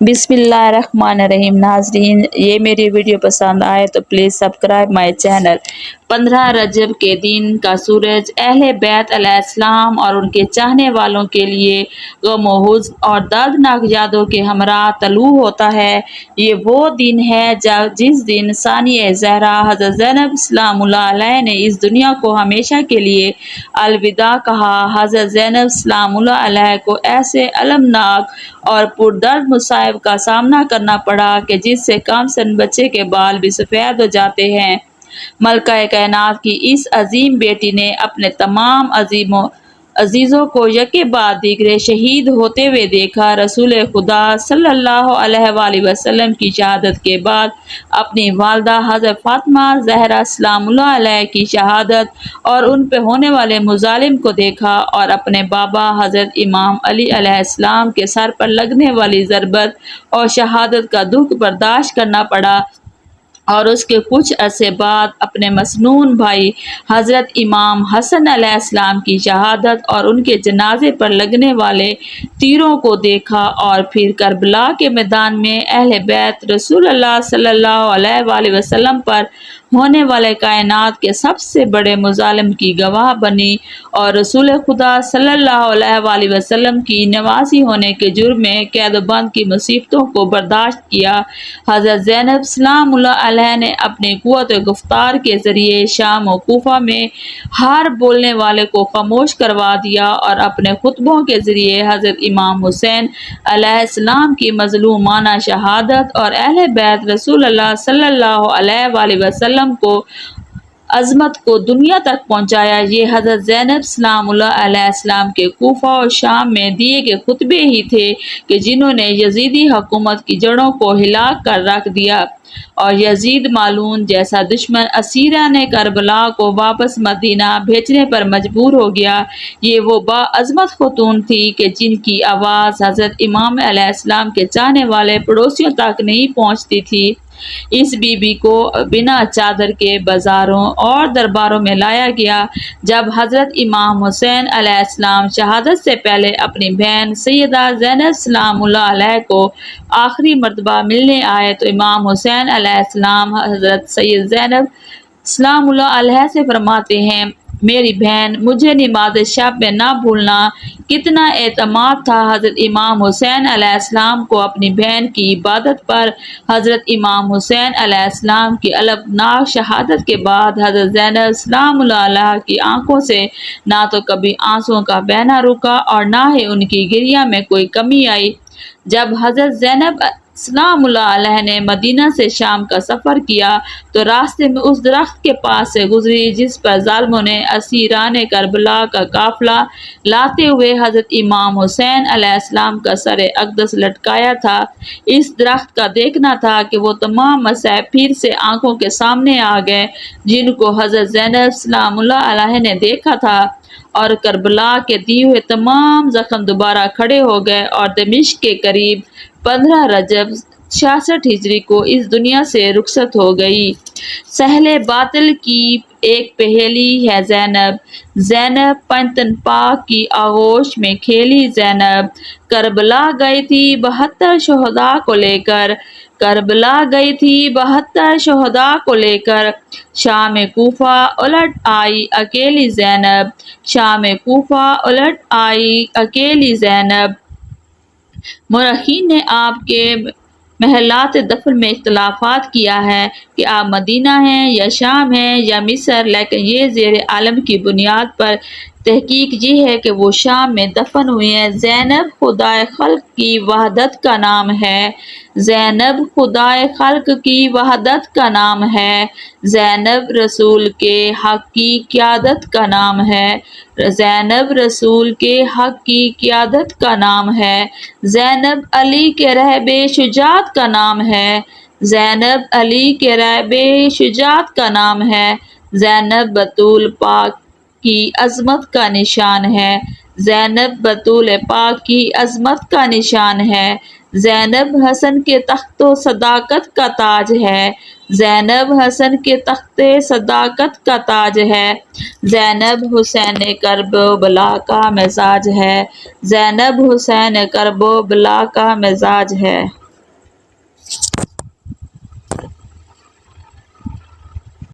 بسم اللہ الرحمن الرحیم۔ ناظرین، یہ میری ویڈیو پسند آئے تو پلیز سبسکرائب مائی چینل۔ 15 رجب کے دن کا سورج اہل بیت علیہ السلام اور ان کے چاہنے والوں کے لیے غم و حزن اور دردناک یادوں کے ہمراہ طلوع ہوتا ہے۔ یہ وہ دن ہے جس دن ثانیہ زہرا حضرت زینب سلام اللہ علیہ نے اس دنیا کو ہمیشہ کے لیے الوداع کہا۔ حضرت زینب سلام اللہ علیہ کو ایسے المناک اور پردرد مصائب کا سامنا کرنا پڑا کہ جس سے کم سن بچے کے بال بھی سفید ہو جاتے ہیں۔ ملکہ کائنات کی اس عظیم بیٹی نے اپنے تمام عزیزوں کو یکے بعد دیگرے شہید ہوتے ہوئے دیکھا۔ رسول خدا صلی اللہ علیہ وآلہ وسلم کی شہادت کے بعد اپنی والدہ حضرت فاطمہ زہرا سلام اللہ علیہ کی شہادت اور ان پہ ہونے والے مظالم کو دیکھا، اور اپنے بابا حضرت امام علی علیہ السلام کے سر پر لگنے والی ضربت اور شہادت کا دکھ برداشت کرنا پڑا، اور اس کے کچھ عرصے بعد اپنے مسنون بھائی حضرت امام حسن علیہ السلام کی شہادت اور ان کے جنازے پر لگنے والے تیروں کو دیکھا، اور پھر کربلا کے میدان میں اہل بیت رسول اللہ صلی اللہ علیہ وآلہ وسلم پر ہونے والے کائنات کے سب سے بڑے مظالم کی گواہ بنی، اور رسول خدا صلی اللہ علیہ وآلہ وسلم کی نواسی ہونے کے جرم میں قید و بند کی مصیبتوں کو برداشت کیا۔ حضرت زینب سلام اللہ علیہ نے اپنی قوت گفتار کے ذریعے شام و کوفہ میں ہر بولنے والے کو خاموش کروا دیا، اور اپنے خطبوں کے ذریعے حضرت امام حسین علیہ السلام کی مظلومانہ شہادت اور اہل بیت رسول اللہ صلی اللہ علیہ وآلہ وسلم کو عظمت کو دنیا تک پہنچایا۔ یہ حضرت زینب سلام اللہ علیہ السلام کے کوفہ اور شام میں دیے گئے خطبے ہی تھے کہ جنہوں نے یزیدی حکومت کی جڑوں کو ہلا کر رکھ دیا، اور یزید مالون جیسا دشمن اسیران کربلا کو واپس مدینہ بھیجنے پر مجبور ہو گیا۔ یہ وہ باعظمت خاتون تھی کہ جن کی آواز حضرت امام علیہ السلام کے چاہنے والے پڑوسیوں تک نہیں پہنچتی تھی۔ اس بی بی کو بنا چادر کے بازاروں اور درباروں میں لایا گیا۔ جب حضرت امام حسین علیہ السلام شہادت سے پہلے اپنی بہن سیدہ زینب سلام اللہ علیہ کو آخری مرتبہ ملنے آئے تو امام حسین علیہ السلام حضرت سید زینب سلام اللہ علیہ سے فرماتے ہیں: میری بہن، مجھے نماز شب میں نہ بھولنا۔ کتنا اعتماد تھا حضرت امام حسین علیہ السلام کو اپنی بہن کی عبادت پر۔ حضرت امام حسین علیہ السلام کی المناک شہادت کے بعد حضرت زینب سلام اللہ علیہ کی آنکھوں سے نہ تو کبھی آنسوؤں کا بہنا رکا اور نہ ہی ان کی گریہ میں کوئی کمی آئی۔ جب حضرت زینب سلام اللہ علیہ نے مدینہ سے شام کا سفر کیا تو راستے میں اس درخت کے پاس سے گزری جس پر ظالموں نے اسیران کربلا کا قافلہ لاتے ہوئے حضرت امام حسین علیہ السلام کا سر اقدس لٹکایا تھا۔ اس درخت کا دیکھنا تھا کہ وہ تمام مصائب پھر سے آنکھوں کے سامنے آ گئے جن کو حضرت زینب سلام اللہ علیہ نے دیکھا تھا، اور کربلا کے دیے ہوئے تمام زخم دوبارہ کھڑے ہو گئے، اور دمشق کے قریب 15 رجب 66 ہجری کو اس دنیا سے رخصت ہو گئی۔ سہل باطل کی ایک پہیلی ہے زینب، زینب پنجتن پاک کی آغوش میں کھیلی زینب، کربلا گئی تھی 72 شہداء کو لے کر، کربلا گئی تھی 72 شہداء کو لے کر، شام کوفہ الٹ آئی اکیلی زینب، شام کوفہ الٹ آئی اکیلی زینب۔ مورخین نے آپ کے محلات دفن میں اختلافات کیا ہے کہ آپ مدینہ ہیں یا شام ہیں یا مصر، لیکن یہ زیر علم کی بنیاد پر تحقیق یہ ہے کہ وہ شام میں دفن ہوئی ہیں۔ زینب خدائے خلق کی وحدت کا نام ہے، زینب خدائے خلق کی وحدت کا نام ہے، زینب رسول کے حق کی قیادت کا نام ہے، زینب رسول کے حق کی قیادت کا نام ہے، زینب علی کے رہب شجاعت کا نام ہے، زینب علی کے رہب شجاعت کا نام ہے، زینب بطول پاک کی عظمت کا نشان ہے، زینب بطول پاک کی عظمت کا نشان ہے، زینب حسن کے تخت و صداقت کا تاج ہے، زینب حسن کے تخت صداقت کا تاج ہے، زینب حسین کرب و بلا کا مزاج ہے، زینب حسین کرب و بلا کا مزاج ہے۔